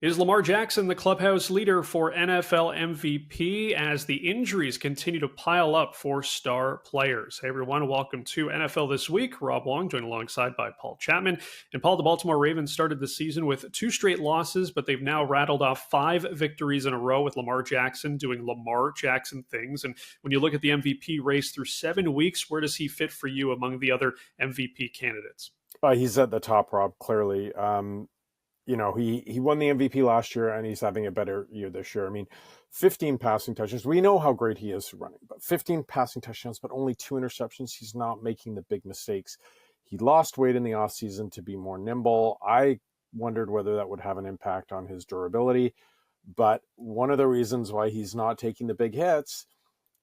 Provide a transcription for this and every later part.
Is Lamar Jackson the clubhouse leader for NFL MVP as the injuries continue to pile up for star players? Hey everyone, welcome to NFL This Week. Rob Wong joined alongside by Paul Chapman. And Paul, the Baltimore Ravens started the season with two straight losses, but they've now rattled off five victories in a row with Lamar Jackson doing Lamar Jackson things. And when you look at the MVP race through 7 weeks, where does he fit for you among the other MVP candidates? He's at the top, Rob, clearly. He won the MVP last year and he's having a better year this year. I mean, 15 passing touchdowns. We know how great he is running, but 15 passing touchdowns, but only 2 interceptions. He's not making the big mistakes. He lost weight in the offseason to be more nimble. I wondered whether that would have an impact on his durability. But one of the reasons why he's not taking the big hits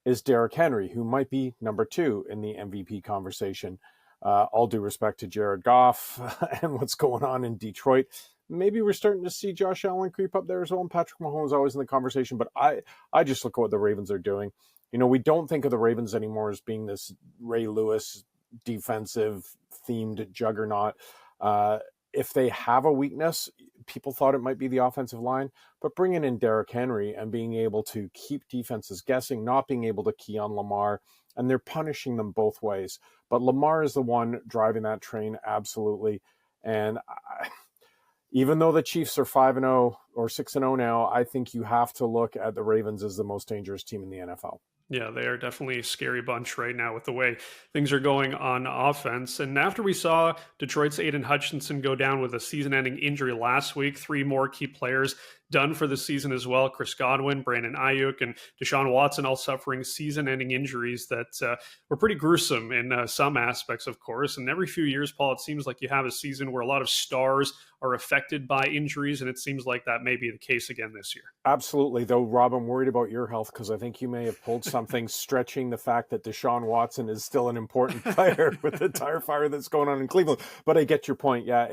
is Derrick Henry, who might be number two in the MVP conversation. All due respect to Jared Goff and what's going on in Detroit. Maybe we're starting to see Josh Allen creep up there as well. And Patrick Mahomes always in the conversation. But I just look at what the Ravens are doing. You know, we don't think of the Ravens anymore as being this Ray Lewis defensive themed juggernaut. If they have a weakness, people thought it might be the offensive line, but bringing in Derrick Henry and being able to keep defenses guessing, not being able to key on Lamar, and they're punishing them both ways. But Lamar is the one driving that train, absolutely. And even though the Chiefs are 5-0 or 6-0 now, I think you have to look at the Ravens as the most dangerous team in the NFL. Yeah, they are definitely a scary bunch right now with the way things are going on offense. And after we saw Detroit's Aiden Hutchinson go down with a season-ending injury last week, three more key players done for the season as well. Chris Godwin, Brandon Ayuk, and Deshaun Watson all suffering season-ending injuries that were pretty gruesome in some aspects, of course. And every few years, Paul, it seems like you have a season where a lot of stars are affected by injuries, and it seems like that may be the case again this year. Absolutely, though, Rob, I'm worried about your health because I think you may have pulled something stretching the fact that Deshaun Watson is still an important player with the tire fire that's going on in Cleveland. But I get your point. Yeah,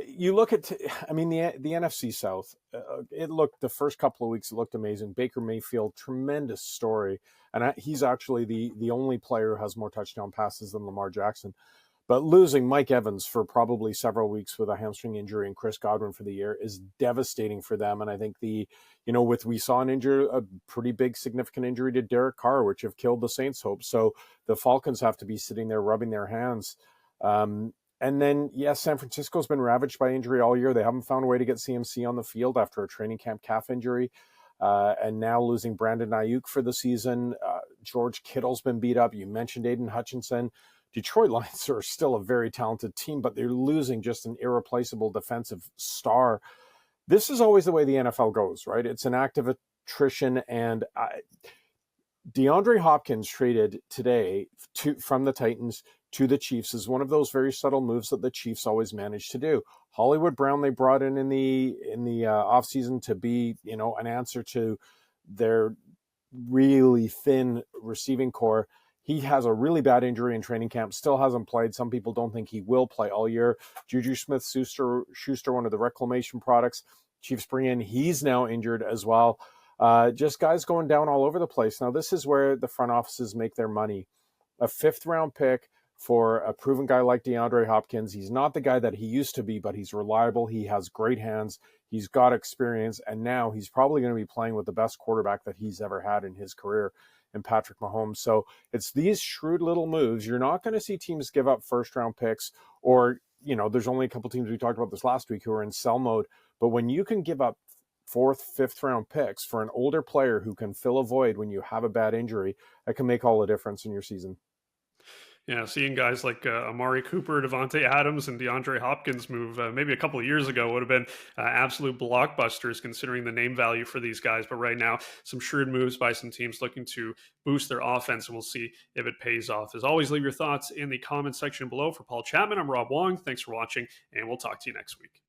you look at, I mean, the NFC South, it looked, the first couple of weeks, it looked amazing. Baker Mayfield, tremendous story. And he's actually the only player who has more touchdown passes than Lamar Jackson. But losing Mike Evans for probably several weeks with a hamstring injury and Chris Godwin for the year is devastating for them. And I think we saw a pretty big significant injury to Derek Carr, which have killed the Saints' hopes. So the Falcons have to be sitting there rubbing their hands. And then, yes, San Francisco's been ravaged by injury all year. They haven't found a way to get CMC on the field after a training camp calf injury. And now losing Brandon Ayuk for the season. George Kittle's been beat up. You mentioned Aiden Hutchinson. Detroit Lions are still a very talented team, but they're losing just an irreplaceable defensive star. This is always the way the NFL goes, right? It's an act of attrition. And DeAndre Hopkins traded today from the Titans to the Chiefs is one of those very subtle moves that the Chiefs always manage to do. Hollywood Brown they brought in the offseason to be, an answer to their really thin receiving core. He has a really bad injury in training camp, still hasn't played. Some people don't think he will play all year. Juju Smith-Schuster, one of the reclamation products, Chiefs bring in, he's now injured as well. Just guys going down all over the place. Now, this is where the front offices make their money. A fifth-round pick for a proven guy like DeAndre Hopkins. He's not the guy that he used to be, but he's reliable. He has great hands. He's got experience, and now he's probably going to be playing with the best quarterback that he's ever had in his career, in Patrick Mahomes. So it's these shrewd little moves. You're not going to see teams give up first-round picks or, there's only a couple teams we talked about this last week who are in sell mode. But when you can give up fourth, fifth-round picks for an older player who can fill a void when you have a bad injury, that can make all the difference in your season. Yeah, seeing guys like Amari Cooper, Devontae Adams, and DeAndre Hopkins move maybe a couple of years ago would have been absolute blockbusters considering the name value for these guys. But right now, some shrewd moves by some teams looking to boost their offense, and we'll see if it pays off. As always, leave your thoughts in the comment section below. For Paul Chapman, I'm Rob Wong. Thanks for watching, and we'll talk to you next week.